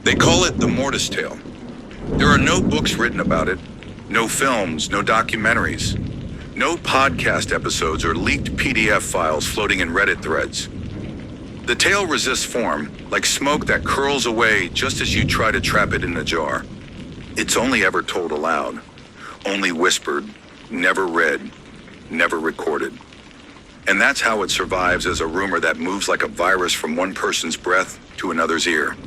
They call it the Mortis Tale. There are no books written about it, no films, no documentaries, no podcast episodes or leaked PDF files floating in Reddit threads. The tale resists form, like smoke that curls away just as you try to trap it in a jar. It's only ever told aloud, only whispered, never read, never recorded. And that's how it survives as a rumor that moves like a virus from one person's breath to another's ear.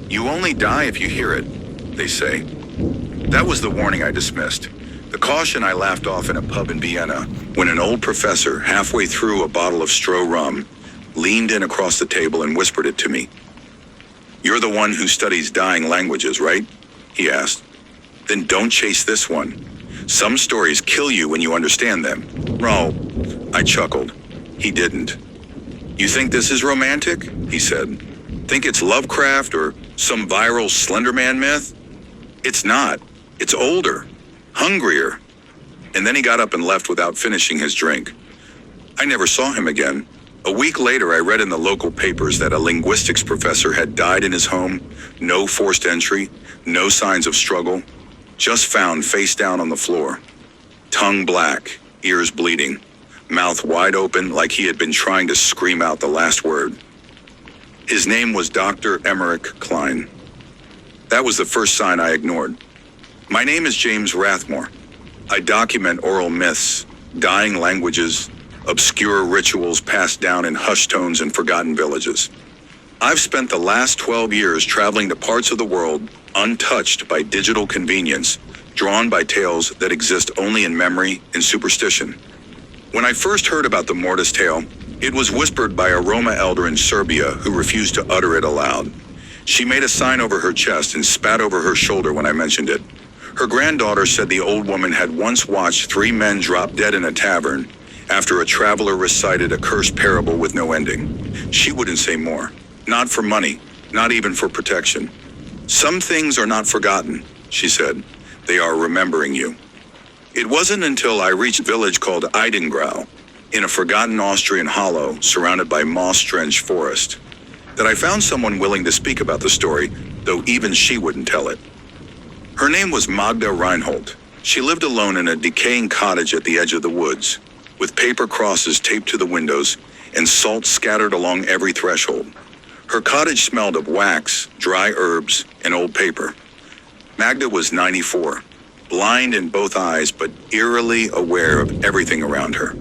You only die if you hear it, they say. That was the warning I dismissed. The caution I laughed off in a pub in Vienna when an old professor, halfway through a bottle of Stroh rum, leaned in across the table and whispered it to me. "You're the one who studies dying languages, right?" he asked. "Then don't chase this one. Some stories kill you when you understand them." "Oh," I chuckled. He didn't. "You think this is romantic?" he said. "Think it's Lovecraft or some viral Slender Man myth? It's not. It's older, hungrier." And then he got up and left without finishing his drink. I never saw him again. A week later, I read in the local papers that a linguistics professor had died in his home, no forced entry, no signs of struggle, just found face down on the floor. Tongue black, ears bleeding, mouth wide open like he had been trying to scream out the last word. His name was Dr. Emmerich Klein. That was the first sign I ignored. My name is James Rathmore. I document oral myths, dying languages, obscure rituals passed down in hushed tones in forgotten villages. I've spent the last 12 years traveling to parts of the world untouched by digital convenience, drawn by tales that exist only in memory and superstition. When I first heard about the Mortis Tale, it was whispered by a Roma elder in Serbia who refused to utter it aloud. She made a sign over her chest and spat over her shoulder when I mentioned it. Her granddaughter said the old woman had once watched 3 men drop dead in a tavern after a traveler recited a cursed parable with no ending. She wouldn't say more. Not for money, not even for protection. "Some things are not forgotten," she said. "They are remembering you." It wasn't until I reached a village called Eidengrau, in a forgotten Austrian hollow surrounded by moss-drenched forest, that I found someone willing to speak about the story, though even she wouldn't tell it. Her name was Magda Reinhold. She lived alone in a decaying cottage at the edge of the woods, with paper crosses taped to the windows and salt scattered along every threshold. Her cottage smelled of wax, dry herbs, and old paper. Magda was 94, blind in both eyes but eerily aware of everything around her.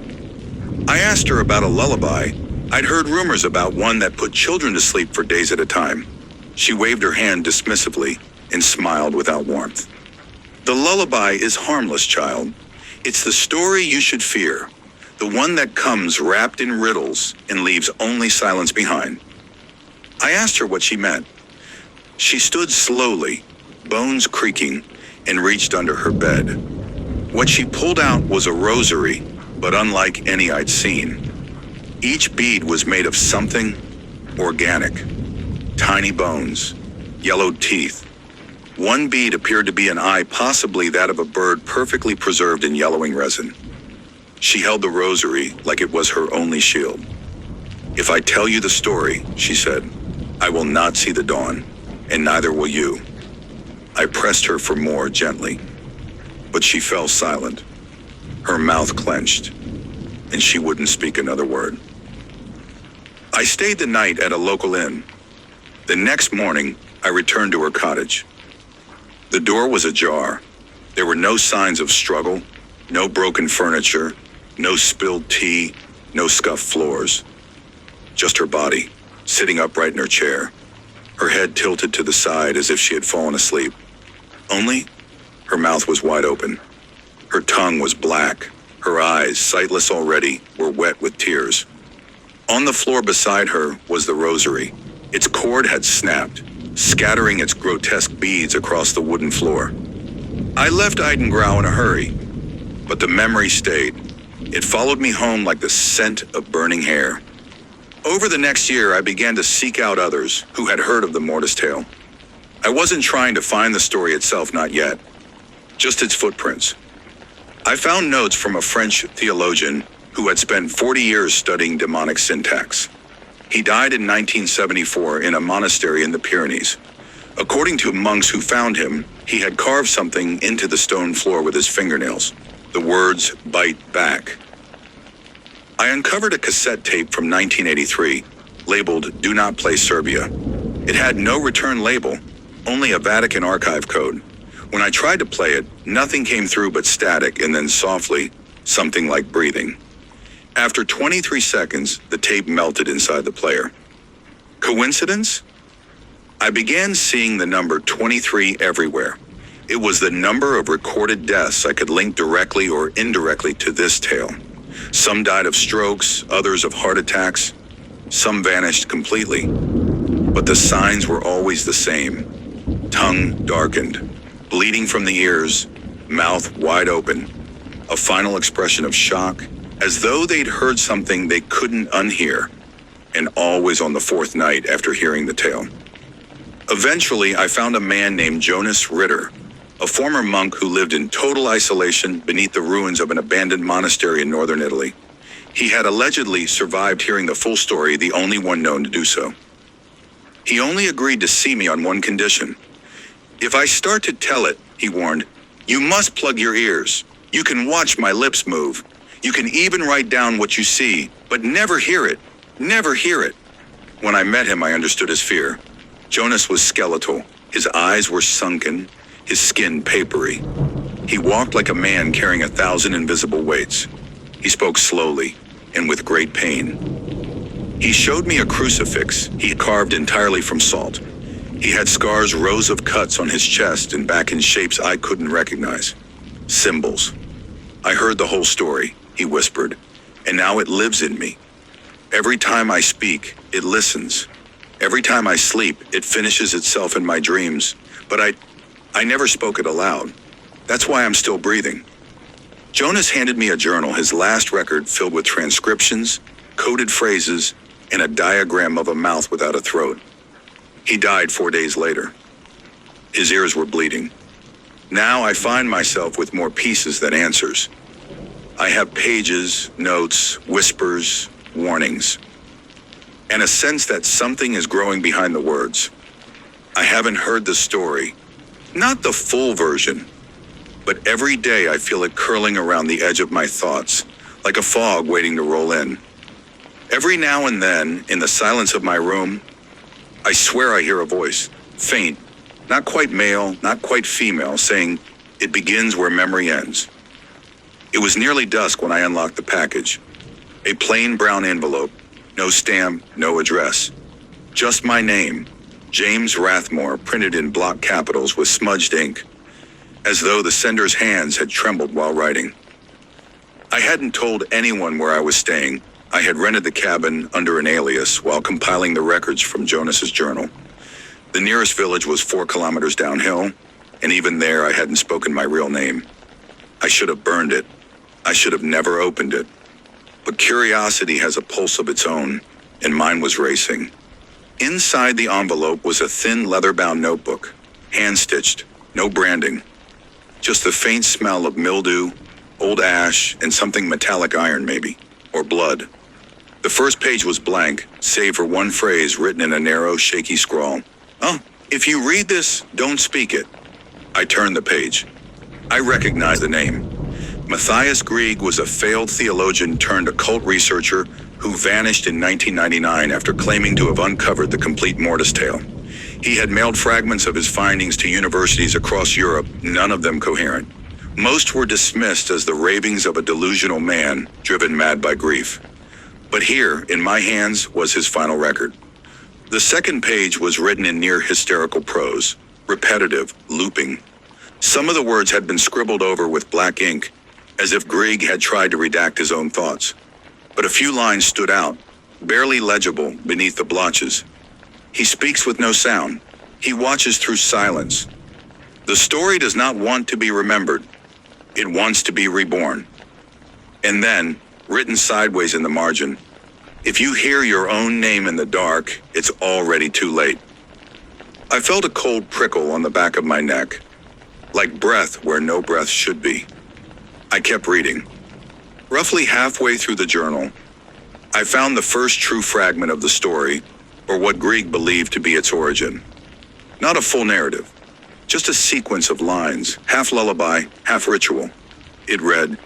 I asked her about a lullaby. I'd heard rumors about one that put children to sleep for days at a time. She waved her hand dismissively and smiled without warmth. "The lullaby is harmless, child. It's the story you should fear, the one that comes wrapped in riddles and leaves only silence behind." I asked her what she meant. She stood slowly, bones creaking, and reached under her bed. What she pulled out was a rosary, but unlike any I'd seen. Each bead was made of something organic. Tiny bones, yellowed teeth. One bead appeared to be an eye, possibly that of a bird perfectly preserved in yellowing resin. She held the rosary like it was her only shield. "If I tell you the story," she said, "I will not see the dawn, and neither will you." I pressed her for more gently, but she fell silent. Her mouth clenched, and she wouldn't speak another word. I stayed the night at a local inn. The next morning, I returned to her cottage. The door was ajar. There were no signs of struggle, no broken furniture, no spilled tea, no scuffed floors. Just her body, sitting upright in her chair, her head tilted to the side as if she had fallen asleep. Only, her mouth was wide open. Her tongue was black. Her eyes, sightless already, were wet with tears. On the floor beside her was the rosary. Its cord had snapped, scattering its grotesque beads across the wooden floor. I left Eidengrau in a hurry, but the memory stayed. It followed me home like the scent of burning hair. Over the next year, I began to seek out others who had heard of the Mortis Tale. I wasn't trying to find the story itself, not yet, just its footprints. I found notes from a French theologian who had spent 40 years studying demonic syntax. He died in 1974 in a monastery in the Pyrenees. According to monks who found him, he had carved something into the stone floor with his fingernails. The words, "bite back." I uncovered a cassette tape from 1983, labeled "Do Not Play Serbia." It had no return label, only a Vatican archive code. When I tried to play it, nothing came through but static and then softly, something like breathing. After 23 seconds, the tape melted inside the player. Coincidence? I began seeing the number 23 everywhere. It was the number of recorded deaths I could link directly or indirectly to this tale. Some died of strokes, others of heart attacks. Some vanished completely. But the signs were always the same. Tongue darkened, bleeding from the ears, mouth wide open. A final expression of shock, as though they'd heard something they couldn't unhear. And always on the fourth night after hearing the tale. Eventually, I found a man named Jonas Ritter, a former monk who lived in total isolation beneath the ruins of an abandoned monastery in northern Italy. He had allegedly survived hearing the full story, the only one known to do so. He only agreed to see me on one condition. "If I start to tell it," he warned, "you must plug your ears. You can watch my lips move. You can even write down what you see, but never hear it. Never hear it." When I met him, I understood his fear. Jonas was skeletal. His eyes were sunken, his skin papery. He walked like a man carrying 1,000 invisible weights. He spoke slowly and with great pain. He showed me a crucifix he carved entirely from salt. He had scars, rows of cuts on his chest and back in shapes I couldn't recognize. Symbols. "I heard the whole story," he whispered, "and now it lives in me. Every time I speak, it listens. Every time I sleep, it finishes itself in my dreams, but I never spoke it aloud. That's why I'm still breathing." Jonas handed me a journal, his last record filled with transcriptions, coded phrases, and a diagram of a mouth without a throat. He died 4 days later. His ears were bleeding. Now I find myself with more pieces than answers. I have pages, notes, whispers, warnings, and a sense that something is growing behind the words. I haven't heard the story, not the full version, but every day I feel it curling around the edge of my thoughts, like a fog waiting to roll in. Every now and then, in the silence of my room, I swear I hear a voice, faint, not quite male, not quite female, saying, "It begins where memory ends." It was nearly dusk when I unlocked the package. A plain brown envelope, no stamp, no address. Just my name, James Rathmore, printed in block capitals with smudged ink, as though the sender's hands had trembled while writing. I hadn't told anyone where I was staying. I had rented the cabin under an alias while compiling the records from Jonas's journal. The nearest village was 4 kilometers downhill, and even there I hadn't spoken my real name. I should have burned it. I should have never opened it. But curiosity has a pulse of its own, and mine was racing. Inside the envelope was a thin leather-bound notebook, hand-stitched, no branding. Just the faint smell of mildew, old ash, and something metallic iron maybe, or blood. The first page was blank, save for one phrase written in a narrow, shaky scrawl. "Oh, if you read this, don't speak it." I turned the page. I recognized the name. Matthias Grieg was a failed theologian turned occult researcher who vanished in 1999 after claiming to have uncovered the complete Mortis tale. He had mailed fragments of his findings to universities across Europe, none of them coherent. Most were dismissed as the ravings of a delusional man driven mad by grief. But here, in my hands, was his final record. The second page was written in near hysterical prose, repetitive, looping. Some of the words had been scribbled over with black ink, as if Grieg had tried to redact his own thoughts. But a few lines stood out, barely legible beneath the blotches. He speaks with no sound. He watches through silence. The story does not want to be remembered. It wants to be reborn. And then, written sideways in the margin, "If you hear your own name in the dark, it's already too late." I felt a cold prickle on the back of my neck, like breath where no breath should be. I kept reading. Roughly halfway through the journal, I found the first true fragment of the story, or what Grieg believed to be its origin. Not a full narrative, just a sequence of lines, half lullaby, half ritual. It read,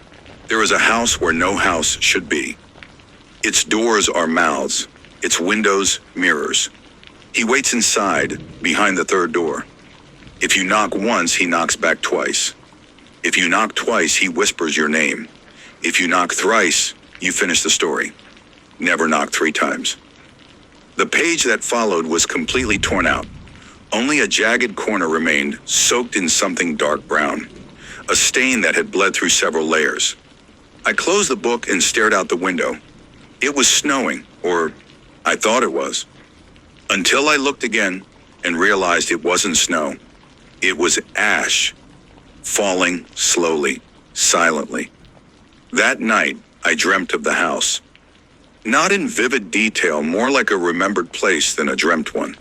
"There is a house where no house should be. Its doors are mouths, its windows mirrors. He waits inside, behind the third door. If you knock once, he knocks back twice. If you knock twice, he whispers your name. If you knock thrice, you finish the story. Never knock 3 times." The page that followed was completely torn out. Only a jagged corner remained, soaked in something dark brown, a stain that had bled through several layers. I closed the book and stared out the window. It was snowing, or I thought it was, until I looked again and realized it wasn't snow. It was ash, falling slowly, silently. That night, I dreamt of the house. Not in vivid detail, more like a remembered place than a dreamt one.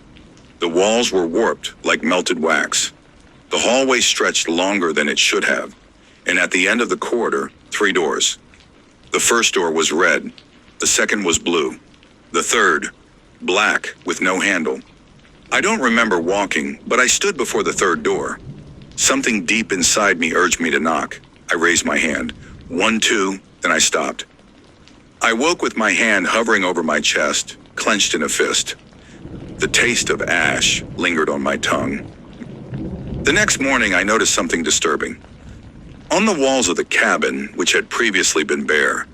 The walls were warped like melted wax. The hallway stretched longer than it should have, and at the end of the corridor, 3 doors. The first door was red, the second was blue, the third, black with no handle. I don't remember walking, but I stood before the third door. Something deep inside me urged me to knock. I raised my hand. 1, 2, then I stopped. I woke with my hand hovering over my chest, clenched in a fist. The taste of ash lingered on my tongue. The next morning, I noticed something disturbing. On the walls of the cabin, which had previously been bare,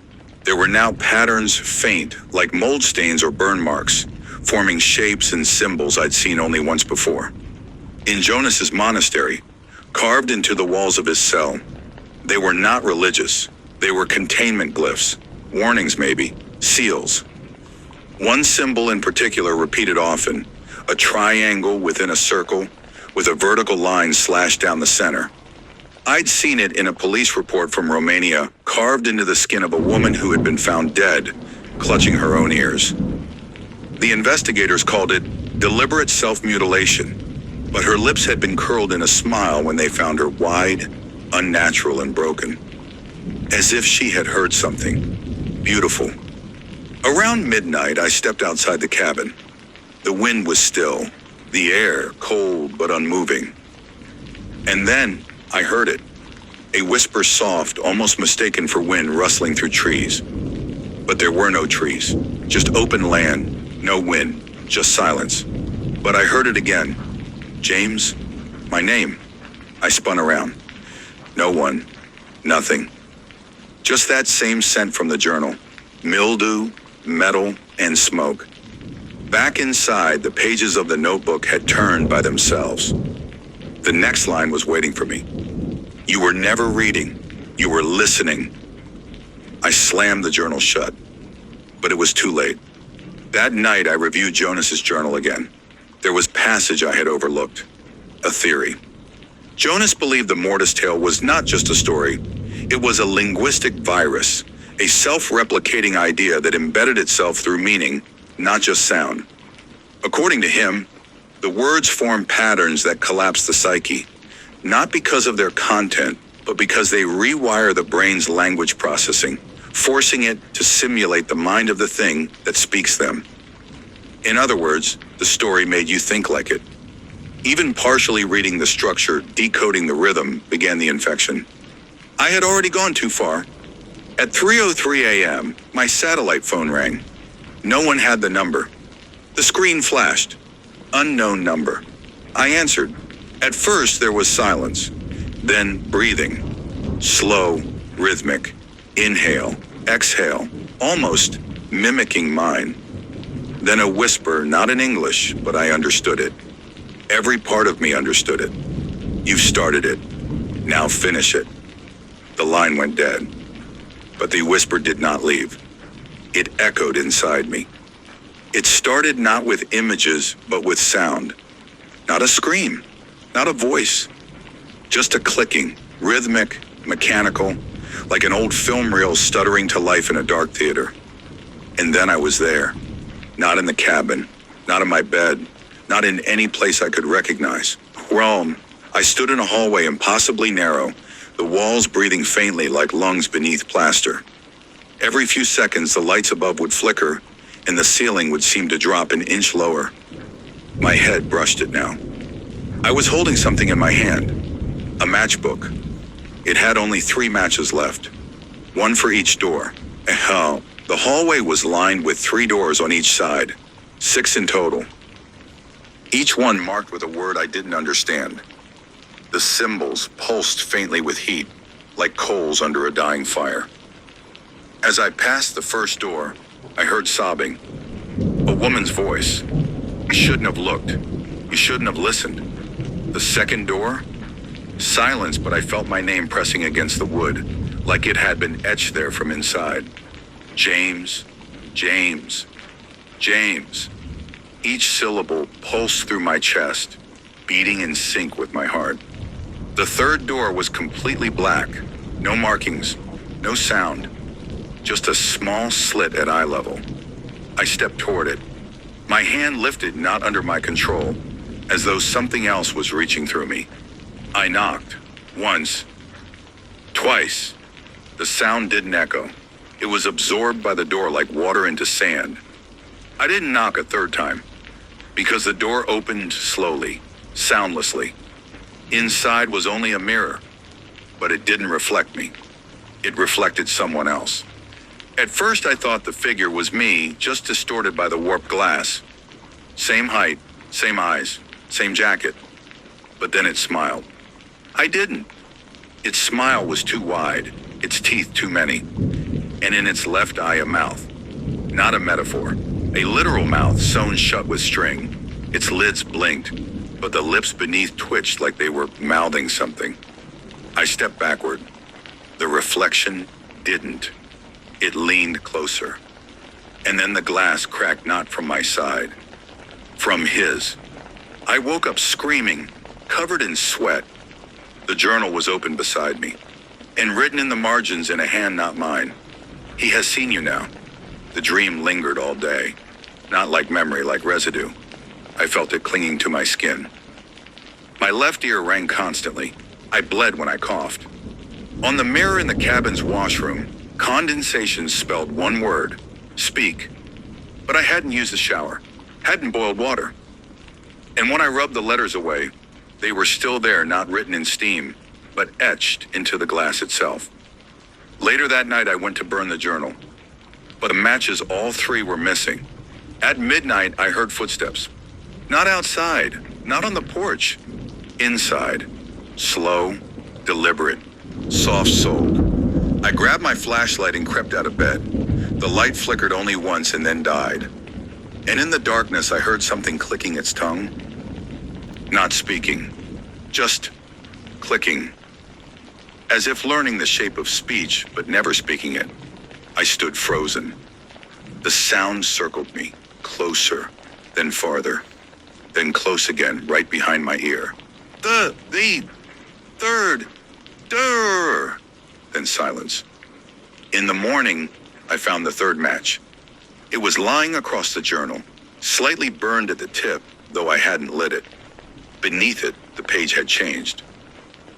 there were now patterns faint, like mold stains or burn marks, forming shapes and symbols I'd seen only once before. In Jonas's monastery, carved into the walls of his cell, they were not religious. They were containment glyphs, warnings maybe, seals. One symbol in particular repeated often, a triangle within a circle with a vertical line slashed down the center. I'd seen it in a police report from Romania, carved into the skin of a woman who had been found dead, clutching her own ears. The investigators called it deliberate self-mutilation, but her lips had been curled in a smile when they found her wide, unnatural, and broken. As if she had heard something beautiful. Around midnight, I stepped outside the cabin. The wind was still, the air cold but unmoving. And then I heard it, a whisper soft, almost mistaken for wind rustling through trees. But there were no trees, just open land, no wind, just silence. But I heard it again. "James, my name." I spun around. No one, nothing. Just that same scent from the journal, mildew, metal, and smoke. Back inside, the pages of the notebook had turned by themselves. The next line was waiting for me. "You were never reading, you were listening." I slammed the journal shut, but it was too late. That night, I reviewed Jonas's journal again. There was passage I had overlooked, a theory. Jonas believed the Mortis tale was not just a story, it was a linguistic virus, a self-replicating idea that embedded itself through meaning, not just sound. According to him, the words form patterns that collapse the psyche, not because of their content, but because they rewire the brain's language processing, forcing it to simulate the mind of the thing that speaks them. In other words, the story made you think like it. Even partially reading the structure, decoding the rhythm, began the infection. I had already gone too far. At 3:03 a.m., my satellite phone rang. No one had the number. The screen flashed. Unknown number. I answered. At first, there was silence. Then breathing. Slow, rhythmic. Inhale, exhale, almost mimicking mine. Then a whisper, not in English, but I understood it. Every part of me understood it. "You've started it. Now finish it." The line went dead. But the whisper did not leave. It echoed inside me. It started not with images, but with sound. Not a scream, not a voice. Just a clicking, rhythmic, mechanical, like an old film reel stuttering to life in a dark theater. And then I was there. Not in the cabin, not in my bed, not in any place I could recognize. Rome. I stood in a hallway impossibly narrow, the walls breathing faintly like lungs beneath plaster. Every few seconds, the lights above would flicker, and the ceiling would seem to drop an inch lower. My head brushed it now. I was holding something in my hand, a matchbook. It had only 3 matches left, one for each door. Hell, the hallway was lined with 3 doors on each side, 6 in total. Each one marked with a word I didn't understand. The symbols pulsed faintly with heat, like coals under a dying fire. As I passed the first door, I heard sobbing. A woman's voice. You shouldn't have looked. You shouldn't have listened. The second door? Silence, but I felt my name pressing against the wood, like it had been etched there from inside. James, James, James. Each syllable pulsed through my chest, beating in sync with my heart. The third door was completely black, no markings, no sound, just a small slit at eye level. I stepped toward it. My hand lifted not under my control, as though something else was reaching through me. I knocked. Once. Twice. The sound didn't echo. It was absorbed by the door like water into sand. I didn't knock a third time, because the door opened slowly, soundlessly. Inside was only a mirror, but it didn't reflect me. It reflected someone else. At first I thought the figure was me, just distorted by the warped glass. Same height, same eyes, same jacket. But then it smiled. I didn't. Its smile was too wide, its teeth too many, and in its left eye a mouth. Not a metaphor, a literal mouth sewn shut with string. Its lids blinked, but the lips beneath twitched like they were mouthing something. I stepped backward. The reflection didn't. It leaned closer. And then the glass cracked not from my side, from his. I woke up screaming, covered in sweat. The journal was open beside me, and written in the margins in a hand not mine. He has seen you now. The dream lingered all day, not like memory, like residue. I felt it clinging to my skin. My left ear rang constantly. I bled when I coughed. On the mirror in the cabin's washroom, condensation spelled one word, speak. But I hadn't used the shower, hadn't boiled water. And when I rubbed the letters away, they were still there, not written in steam, but etched into the glass itself. Later that night, I went to burn the journal, but the matches, all 3 were missing. At midnight, I heard footsteps. Not outside, not on the porch, inside. Slow, deliberate, soft-souled. I grabbed my flashlight and crept out of bed. The light flickered only once and then died. And in the darkness, I heard something clicking its tongue. Not speaking, just clicking. As if learning the shape of speech, but never speaking it. I stood frozen. The sound circled me, closer, then farther, then close again, right behind my ear. The third, then silence. In the morning, I found the third match. It was lying across the journal, slightly burned at the tip, though I hadn't lit it. Beneath it, the page had changed.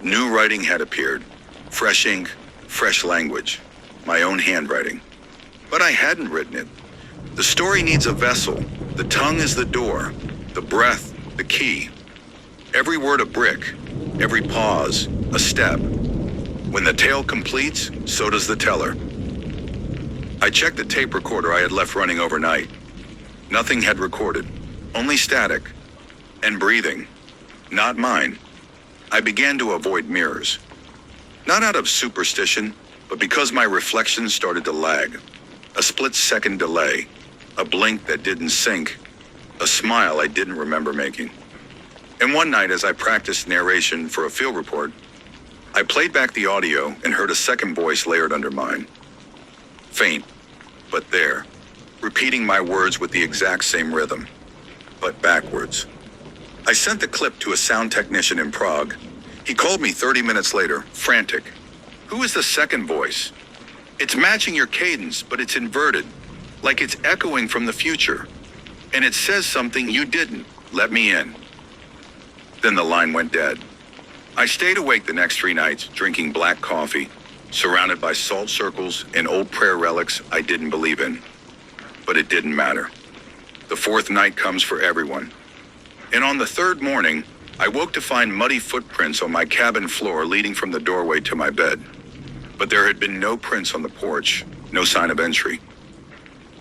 New writing had appeared. Fresh ink, fresh language, my own handwriting. But I hadn't written it. The story needs a vessel. The tongue is the door, the breath, the key. Every word a brick, every pause, a step. When the tale completes, so does the teller. I checked the tape recorder I had left running overnight. Nothing had recorded, only static and breathing. Not mine. I began to avoid mirrors. Not out of superstition, but because my reflections started to lag. A split-second delay, a blink that didn't sync, a smile I didn't remember making. And one night, as I practiced narration for a field report, I played back the audio and heard a second voice layered under mine. Faint, but there, repeating my words with the exact same rhythm, but backwards. I sent the clip to a sound technician in Prague. He called me 30 minutes later, frantic. Who is the second voice? It's matching your cadence, but it's inverted, like it's echoing from the future. And it says something you didn't. Let me in. Then the line went dead. I stayed awake the next 3 nights, drinking black coffee, surrounded by salt circles and old prayer relics I didn't believe in. But it didn't matter. The 4th night comes for everyone. And on the 3rd morning, I woke to find muddy footprints on my cabin floor leading from the doorway to my bed. But there had been no prints on the porch, no sign of entry.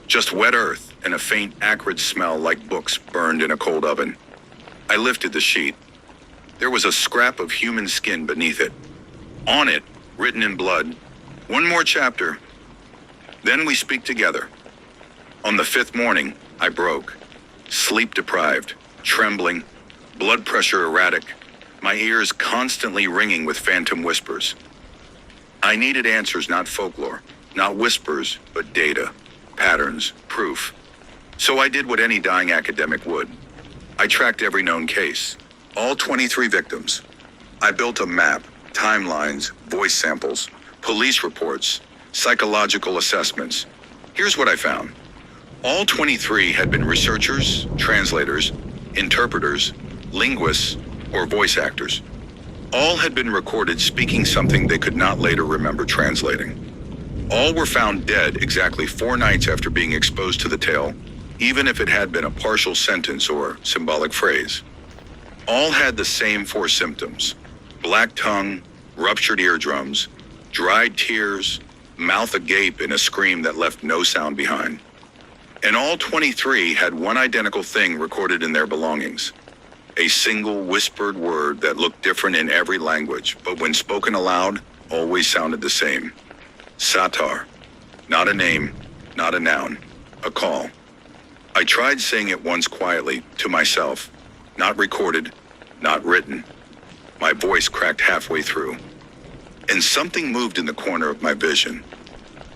Just wet earth and a faint, acrid smell like books burned in a cold oven. I lifted the sheet. There was a scrap of human skin beneath it. On it, written in blood, one more chapter. Then we speak together. On the 5th morning, I broke. Sleep deprived, trembling, blood pressure erratic, my ears constantly ringing with phantom whispers. I needed answers, not folklore, not whispers, but data, patterns, proof. So I did what any dying academic would. I tracked every known case, all 23 victims. I built a map, timelines, voice samples, police reports, psychological assessments. Here's what I found. All 23 had been researchers, translators, interpreters, linguists, or voice actors. All had been recorded speaking something they could not later remember translating. All were found dead exactly 4 nights after being exposed to the tale, even if it had been a partial sentence or symbolic phrase. All had the same 4 symptoms: black tongue, ruptured eardrums, dried tears, mouth agape in a scream that left no sound behind. And all 23 had one identical thing recorded in their belongings. A single whispered word that looked different in every language, but when spoken aloud, always sounded the same. Satar. Not a name, not a noun, a call. I tried saying it once quietly, to myself. Not recorded, not written. My voice cracked halfway through. And something moved in the corner of my vision.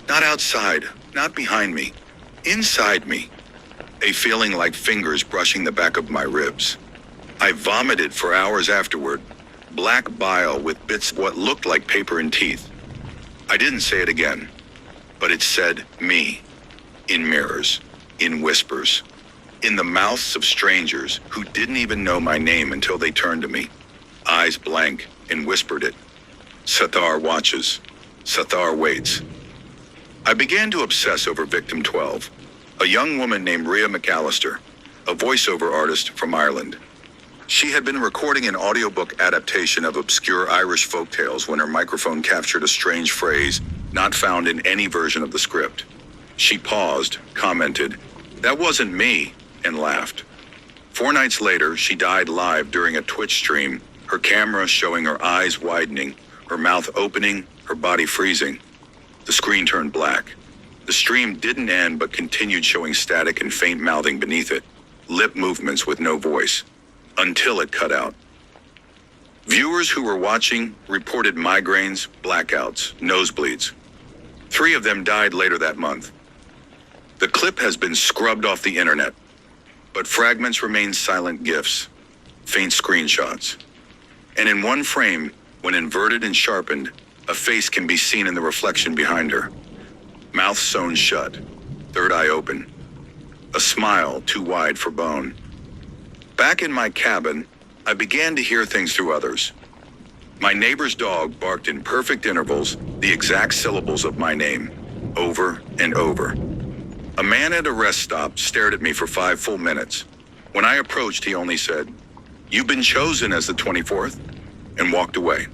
Not outside, not behind me, inside me. A feeling like fingers brushing the back of my ribs. I vomited for hours afterward, black bile with bits of what looked like paper and teeth. I didn't say it again, but it said me, in mirrors, in whispers, in the mouths of strangers who didn't even know my name until they turned to me, eyes blank, and whispered it. Sathar watches. Sathar waits. I began to obsess over victim 12, a young woman named Rhea McAllister, a voiceover artist from Ireland. She had been recording an audiobook adaptation of obscure Irish folktales when her microphone captured a strange phrase not found in any version of the script. She paused, commented, "That wasn't me," and laughed. 4 nights later, she died live during a Twitch stream, her camera showing her eyes widening, her mouth opening, her body freezing. The screen turned black. The stream didn't end but continued showing static and faint mouthing beneath it, lip movements with no voice. Until it cut out. Viewers who were watching reported migraines, blackouts, nosebleeds. 3 of them died later that month. The clip has been scrubbed off the internet, but fragments remain silent gifs, faint screenshots. And in one frame, when inverted and sharpened, a face can be seen in the reflection behind her. Mouth sewn shut, third eye open. A smile too wide for bone. Back in my cabin, I began to hear things through others. My neighbor's dog barked in perfect intervals the exact syllables of my name, over and over. A man at a rest stop stared at me for 5 full minutes. When I approached, he only said, "You've been chosen as the 24th, and walked away.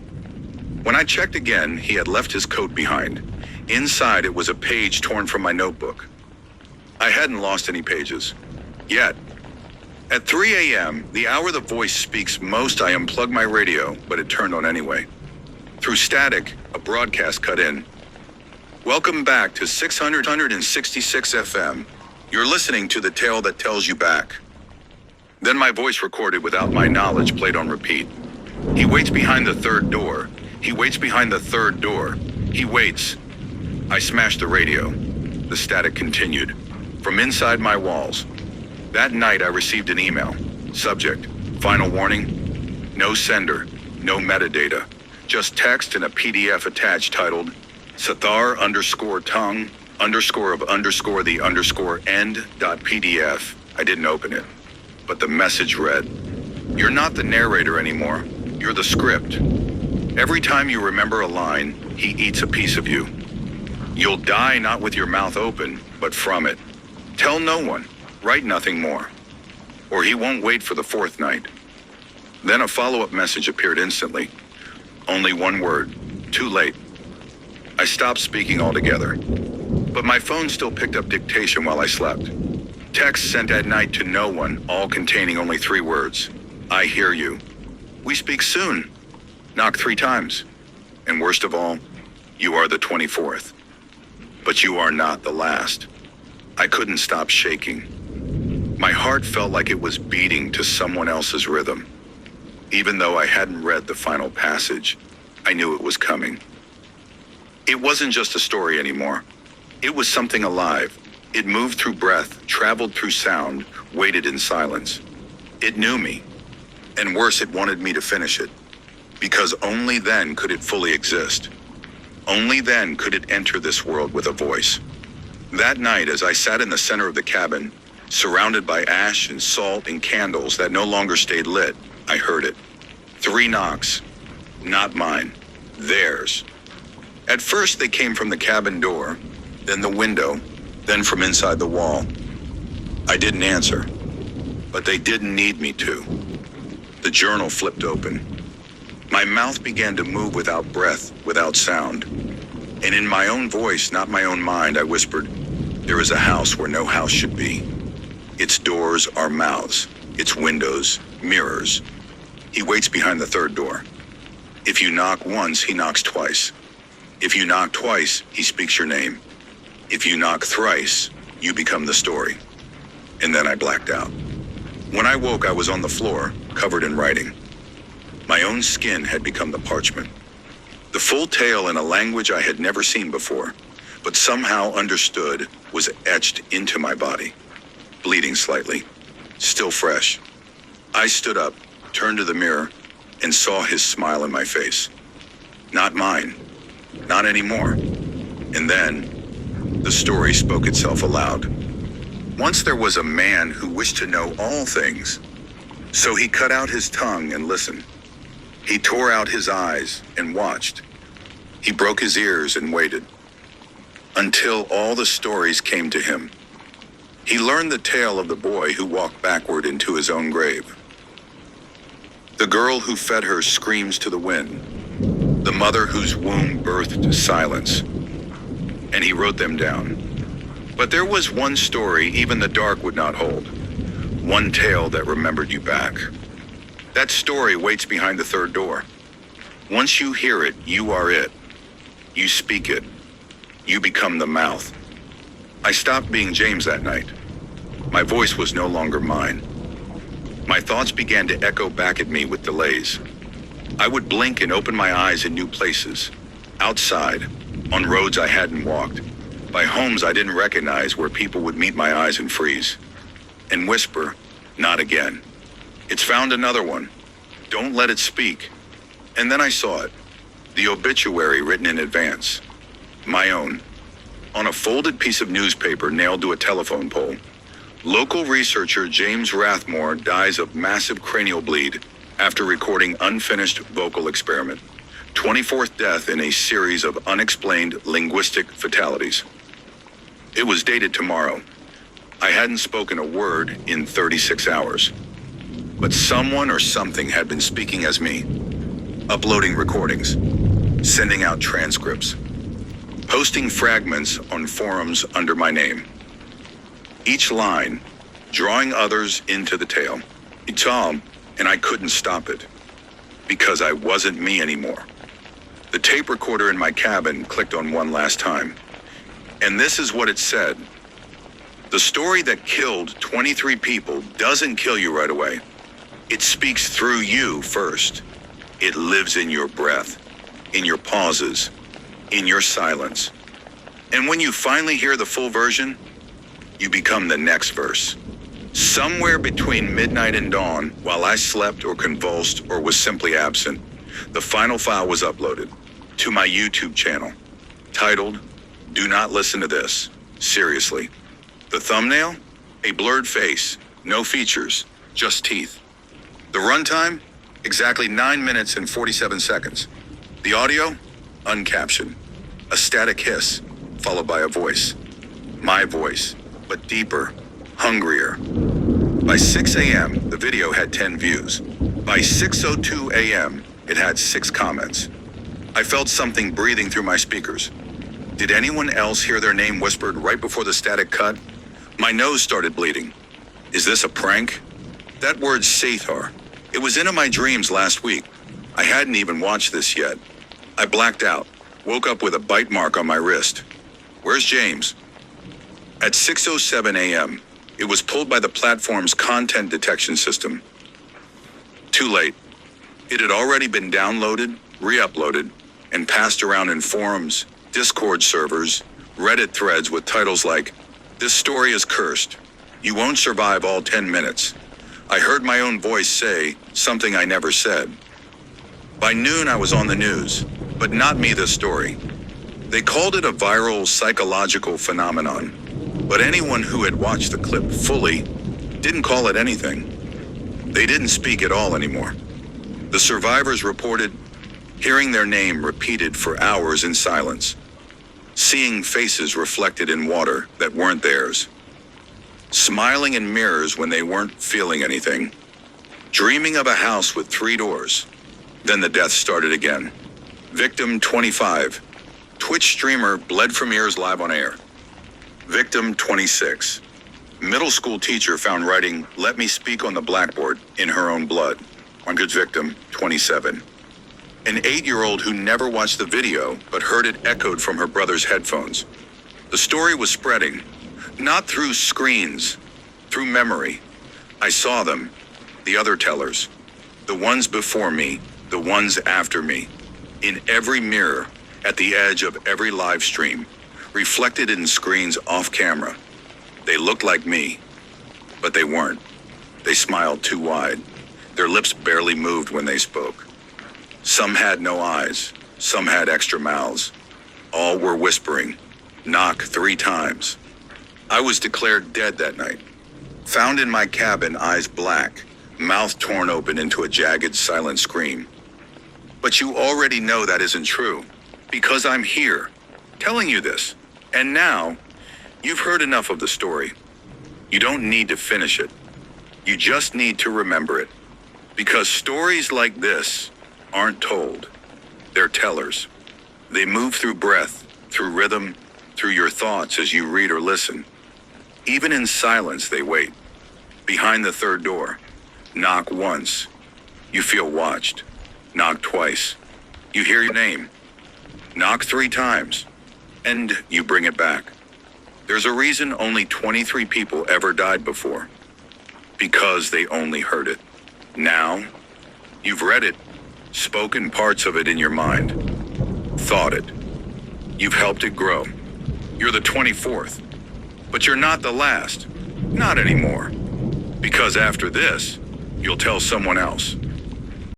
When I checked again, he had left his coat behind. Inside, it was a page torn from my notebook. I hadn't lost any pages. Yet. At 3 a.m., the hour the voice speaks most, I unplugged my radio, but it turned on anyway. Through static, a broadcast cut in. "Welcome back to 666 FM. You're listening to the tale that tells you back." Then my voice recorded without my knowledge played on repeat. "He waits behind the 3rd door. He waits behind the 3rd door. He waits." I smashed the radio. The static continued. From inside my walls. That night I received an email. Subject, final warning. No sender, no metadata. Just text and a PDF attached titled Sathar _tongue _ the _end.pdf. I didn't open it, but the message read, "You're not the narrator anymore. You're the script. Every time you remember a line, he eats a piece of you. You'll die not with your mouth open, but from it. Tell no one. Write nothing more. Or he won't wait for the 4th night." Then a follow-up message appeared instantly. Only one word. Too late. I stopped speaking altogether. But my phone still picked up dictation while I slept. Texts sent at night to no one, all containing only 3 words. I hear you. We speak soon. Knock 3 times. And worst of all, you are the 24th. But you are not the last. I couldn't stop shaking. My heart felt like it was beating to someone else's rhythm. Even though I hadn't read the final passage, I knew it was coming. It wasn't just a story anymore. It was something alive. It moved through breath, traveled through sound, waited in silence. It knew me. And worse, it wanted me to finish it. Because only then could it fully exist. Only then could it enter this world with a voice. That night, as I sat in the center of the cabin, surrounded by ash and salt and candles that no longer stayed lit, I heard it. 3 knocks. Not mine. Theirs. At first, they came from the cabin door, then the window, then from inside the wall. I didn't answer, but they didn't need me to. The journal flipped open. My mouth began to move without breath, without sound. And in my own voice, not my own mind, I whispered, "There is a house where no house should be. Its doors are mouths, its windows, mirrors. He waits behind the 3rd door. If you knock once, he knocks twice. If you knock twice, he speaks your name. If you knock thrice, you become the story." And then I blacked out. When I woke, I was on the floor, covered in writing. My own skin had become the parchment. The full tale in a language I had never seen before, but somehow understood, was etched into my body. Bleeding slightly, still fresh. I stood up, turned to the mirror, and saw his smile in my face. Not mine. Not anymore. And then, the story spoke itself aloud. Once there was a man who wished to know all things. So he cut out his tongue and listened. He tore out his eyes and watched. He broke his ears and waited. Until all the stories came to him. He learned the tale of the boy who walked backward into his own grave. The girl who fed her screams to the wind. The mother whose womb birthed silence. And he wrote them down. But there was one story even the dark would not hold. One tale that remembered you back. That story waits behind the 3rd door. Once you hear it, you are it. You speak it. You become the mouth. I stopped being James that night. My voice was no longer mine. My thoughts began to echo back at me with delays. I would blink and open my eyes in new places. Outside, on roads I hadn't walked, by homes I didn't recognize where people would meet my eyes and freeze. And whisper, "Not again. It's found another one. Don't let it speak." And then I saw it. The obituary written in advance. My own. On a folded piece of newspaper nailed to a telephone pole. Local researcher James Rathmore dies of massive cranial bleed after recording unfinished vocal experiment. 24th death in a series of unexplained linguistic fatalities. It was dated tomorrow. I hadn't spoken a word in 36 hours. But someone or something had been speaking as me. Uploading recordings. Sending out transcripts. Posting fragments on forums under my name. Each line, drawing others into the tale. It's all, and I couldn't stop it. Because I wasn't me anymore. The tape recorder in my cabin clicked on one last time. And this is what it said. The story that killed 23 people doesn't kill you right away. It speaks through you first. It lives in your breath, in your pauses, in your silence. And when you finally hear the full version, you become the next verse. Somewhere between midnight and dawn, while I slept or convulsed or was simply absent, the final file was uploaded to my YouTube channel, titled, "Do Not Listen to This. Seriously." The thumbnail? A blurred face, no features, just teeth. The runtime? Exactly 9 minutes and 47 seconds. The audio? Uncaptioned. A static hiss, followed by a voice. My voice, but deeper, hungrier. By 6 a.m., the video had 10 views. By 6:02 a.m., it had 6 comments. I felt something breathing through my speakers. Did anyone else hear their name whispered right before the static cut? My nose started bleeding. Is this a prank? That word Sathar. It was into my dreams last week. I hadn't even watched this yet. I blacked out, woke up with a bite mark on my wrist. Where's James? At 6:07 a.m., it was pulled by the platform's content detection system. Too late. It had already been downloaded, re-uploaded, and passed around in forums, Discord servers, Reddit threads with titles like, "This story is cursed. You won't survive all 10 minutes. I heard my own voice say something I never said." By noon, I was on the news, but not me this story. They called it a viral psychological phenomenon, but anyone who had watched the clip fully didn't call it anything. They didn't speak at all anymore. The survivors reported hearing their name repeated for hours in silence, seeing faces reflected in water that weren't theirs, smiling in mirrors when they weren't feeling anything, dreaming of a house with 3 doors. Then the death started again. Victim 25. Twitch streamer bled from ears live on air. Victim 26. Middle school teacher found writing, "Let me speak" on the blackboard in her own blood. Hundreds victim 27. An 8-year-old who never watched the video but heard it echoed from her brother's headphones. The story was spreading, not through screens, through memory. I saw them, the other tellers, the ones before me, the ones after me, in every mirror, at the edge of every live stream, reflected in screens off camera. They looked like me, but they weren't. They smiled too wide. Their lips barely moved when they spoke. Some had no eyes, some had extra mouths. All were whispering, "Knock 3 times." I was declared dead that night. Found in my cabin, eyes black, mouth torn open into a jagged, silent scream. But you already know that isn't true, because I'm here, telling you this. And now, you've heard enough of the story. You don't need to finish it. You just need to remember it. Because stories like this aren't told. They're tellers. They move through breath, through rhythm, through your thoughts as you read or listen. Even in silence, they wait. Behind the 3rd door. Knock once. You feel watched. Knock twice. You hear your name. Knock 3 times. And you bring it back. There's a reason only 23 people ever died before. Because they only heard it. Now, you've read it, spoken parts of it in your mind, thought it. You've helped it grow. You're the 24th. But you're not the last. Not anymore. Because after this, you'll tell someone else.